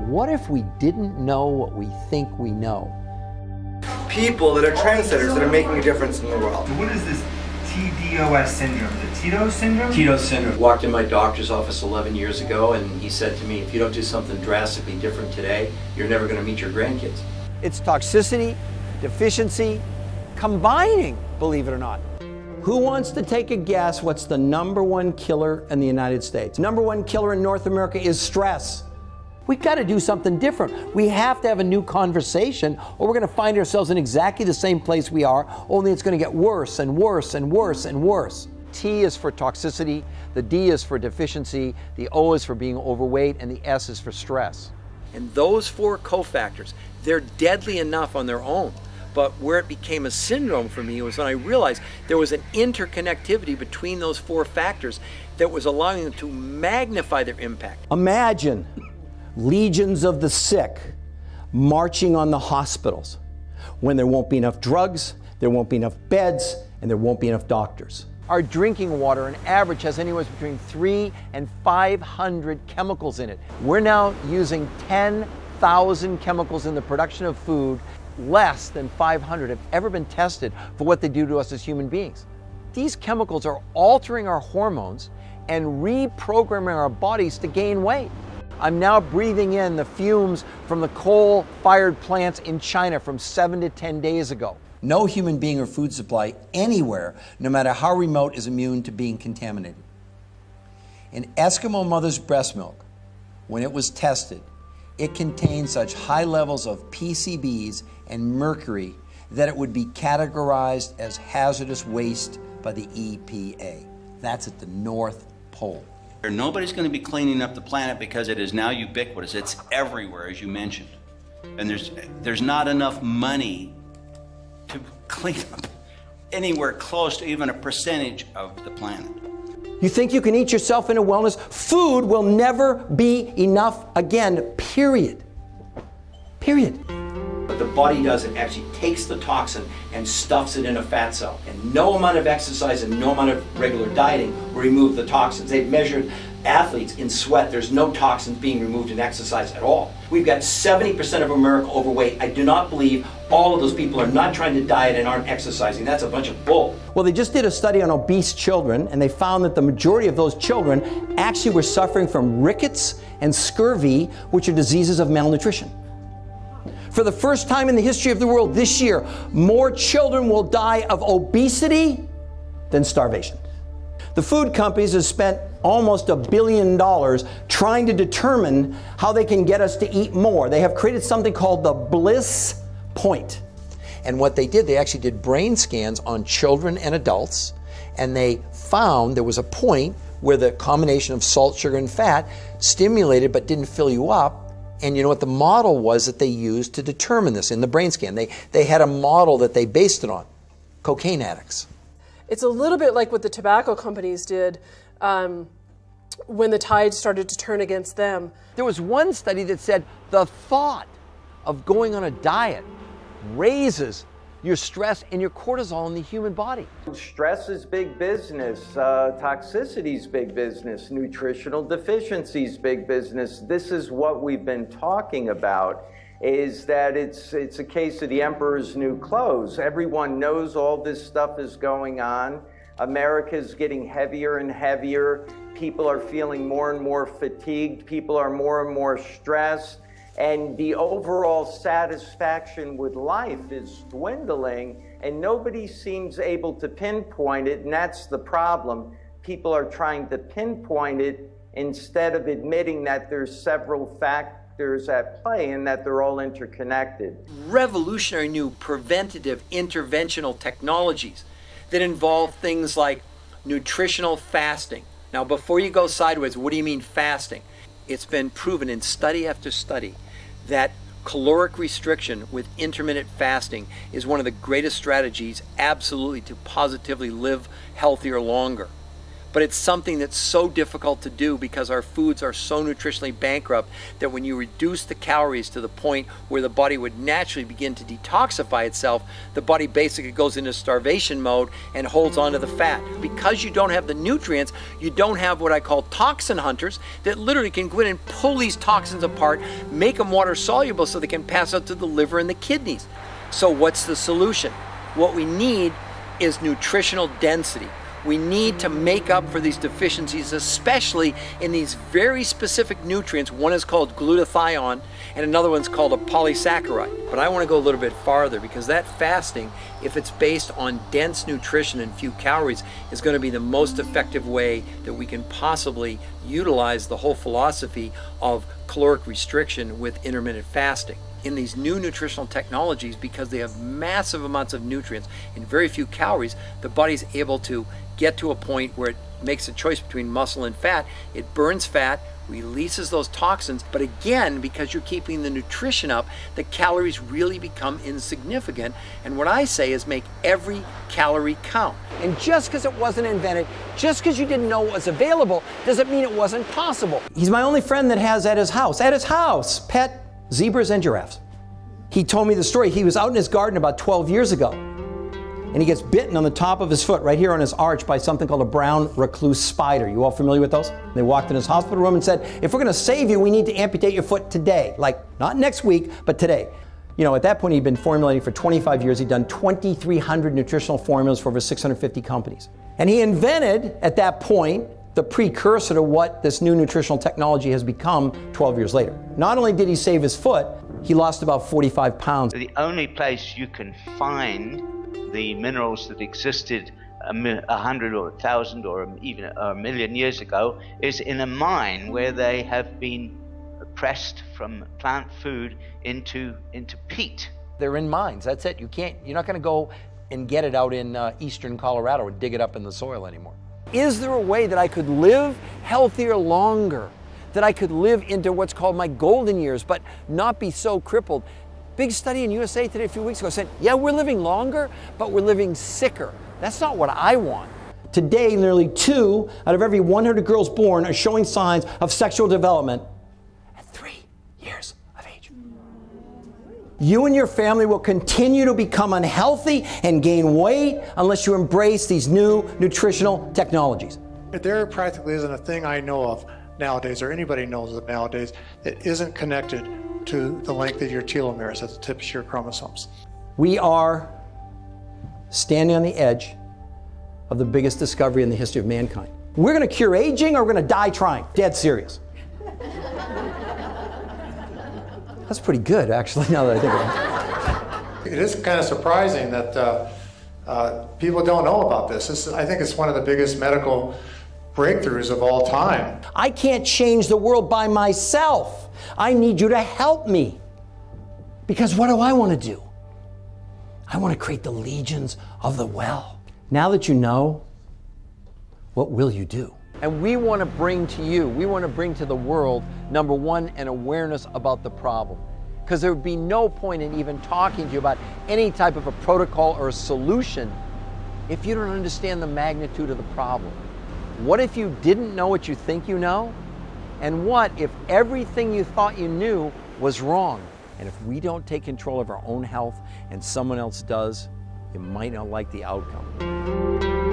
What if we didn't know what we think we know? People that are trendsetters that are making a difference in the world. What is this TDOS syndrome? The TDOS syndrome? TDOS syndrome. Walked in my doctor's office 11 years ago and he said to me, if you don't do something drastically different today, you're never going to meet your grandkids. It's toxicity, deficiency, combining, believe it or not. Who wants to take a guess what's the #1 killer in the United States? #1 killer in North America is stress. We got to do something different. We have to have a new conversation or we're going to find ourselves in exactly the same place we are, only it's going to get worse and worse and worse and worse. T is for toxicity, the D is for deficiency, the O is for being overweight, and the S is for stress. And those 4 cofactors, they're deadly enough on their own. But where it became a syndrome for me was when I realized there was an interconnectivity between those 4 factors that was allowing them to magnify their impact. Imagine legions of the sick marching on the hospitals when there won't be enough drugs, there won't be enough beds, and there won't be enough doctors. Our drinking water, on average, has anywhere between 300 and 500 chemicals in it. We're now using 10,000 chemicals in the production of food. Less than 500 have ever been tested for what they do to us as human beings. These chemicals are altering our hormones and reprogramming our bodies to gain weight. I'm now breathing in the fumes from the coal-fired plants in China from 7 to 10 days ago. No human being or food supply anywhere, no matter how remote, is immune to being contaminated. In Eskimo mother's breast milk, when it was tested, it contained such high levels of PCBs and mercury that it would be categorized as hazardous waste by the EPA. That's at the North Pole. Nobody's going to be cleaning up the planet because it is now ubiquitous. It's everywhere, as you mentioned. And there's not enough money to clean up anywhere close to even a percentage of the planet. You think you can eat yourself into wellness? Food will never be enough again, period. Period. What the body does, it actually takes the toxin and stuffs it in a fat cell. And no amount of exercise and no amount of regular dieting will remove the toxins. They've measured athletes in sweat. There's no toxins being removed in exercise at all. We've got 70% of America overweight. I do not believe all of those people are not trying to diet and aren't exercising. That's a bunch of bull. Well, they just did a study on obese children, and they found that the majority of those children actually were suffering from rickets and scurvy, which are diseases of malnutrition. For the first time in the history of the world this year, more children will die of obesity than starvation. The food companies have spent almost $1 billion trying to determine how they can get us to eat more. They have created something called the bliss point. And what they did, they actually did brain scans on children and adults, and they found there was a point where the combination of salt, sugar, and fat stimulated but didn't fill you up. And you know what the model was that they used to determine this in the brain scan? They had a model that they based it on. Cocaine addicts. It's a little bit like what the tobacco companies did when the tide started to turn against them. There was one study that said the thought of going on a diet raises your stress and your cortisol in the human body. Stress is big business, toxicity is big business, nutritional deficiency is big business. This is what we've been talking about, is that it's a case of the emperor's new clothes. Everyone knows all this stuff is going on. America's getting heavier and heavier. People are feeling more and more fatigued. People are more and more stressed. And the overall satisfaction with life is dwindling, and nobody seems able to pinpoint it, and that's the problem. People are trying to pinpoint it instead of admitting that there's several factors at play and that they're all interconnected. Revolutionary new preventative interventional technologies that involve things like nutritional fasting. Now, before you go sideways, what do you mean fasting? It's been proven in study after study that caloric restriction with intermittent fasting is one of the greatest strategies absolutely to positively live healthier longer. but it's something that's so difficult to do because our foods are so nutritionally bankrupt that when you reduce the calories to the point where the body would naturally begin to detoxify itself, the body basically goes into starvation mode and holds on to the fat. Because you don't have the nutrients, you don't have what I call toxin hunters that literally can go in and pull these toxins apart, make them water soluble so they can pass out to the liver and the kidneys. So what's the solution? What we need is nutritional density. We need to make up for these deficiencies, especially in these very specific nutrients. One is called glutathione and another one's called a polysaccharide. But I want to go a little bit farther, because that fasting, if it's based on dense nutrition and few calories, is going to be the most effective way that we can possibly utilize the whole philosophy of caloric restriction with intermittent fasting. In these new nutritional technologies, because they have massive amounts of nutrients and very few calories, the body's able to get to a point where it makes a choice between muscle and fat. It burns fat, releases those toxins, but again, because you're keeping the nutrition up, the calories really become insignificant. And what I say is make every calorie count. And just because it wasn't invented, just because you didn't know it was available, doesn't mean it wasn't possible. He's my only friend that has at his house, pet zebras and giraffes. He told me the story. He was out in his garden about 12 years ago, and he gets bitten on the top of his foot, right here on his arch, by something called a brown recluse spider. You all familiar with those? They walked in his hospital room and said, if we're going to save you, we need to amputate your foot today. Like, not next week, but today. You know, at that point, he'd been formulating for 25 years. He'd done 2,300 nutritional formulas for over 650 companies. And he invented, at that point, the precursor to what this new nutritional technology has become 12 years later. Not only did he save his foot, he lost about 45 pounds. The only place you can find the minerals that existed 100 or 1,000 or even a million years ago is in a mine where they have been pressed from plant food into peat. They're in mines, that's it. You're not going to go and get it out in eastern Colorado or dig it up in the soil anymore. Is there a way that I could live healthier longer? That I could live into what's called my golden years, but not be so crippled? Big study in USA Today a few weeks ago said, yeah, we're living longer, but we're living sicker. That's not what I want. Today, nearly 2 out of every 100 girls born are showing signs of sexual development at 3 years of age. You and your family will continue to become unhealthy and gain weight unless you embrace these new nutritional technologies. There practically isn't a thing I know of nowadays, or anybody knows of nowadays, that isn't connected to the length of your telomeres at the tip of your chromosomes. We are standing on the edge of the biggest discovery in the history of mankind. We're going to cure aging, or we're going to die trying. Dead serious. That's pretty good, actually, now that I think about it. It is kind of surprising that people don't know about this. I think it's one of the biggest medical breakthroughs of all time. I can't change the world by myself. I need you to help me. Because what do I want to do? I want to create the legions of the well. Now that you know, what will you do? And we want to bring to you, we want to bring to the world, number one, an awareness about the problem. Because there would be no point in even talking to you about any type of a protocol or a solution if you don't understand the magnitude of the problem. What if you didn't know what you think you know? And what if everything you thought you knew was wrong? And if we don't take control of our own health and someone else does, you might not like the outcome.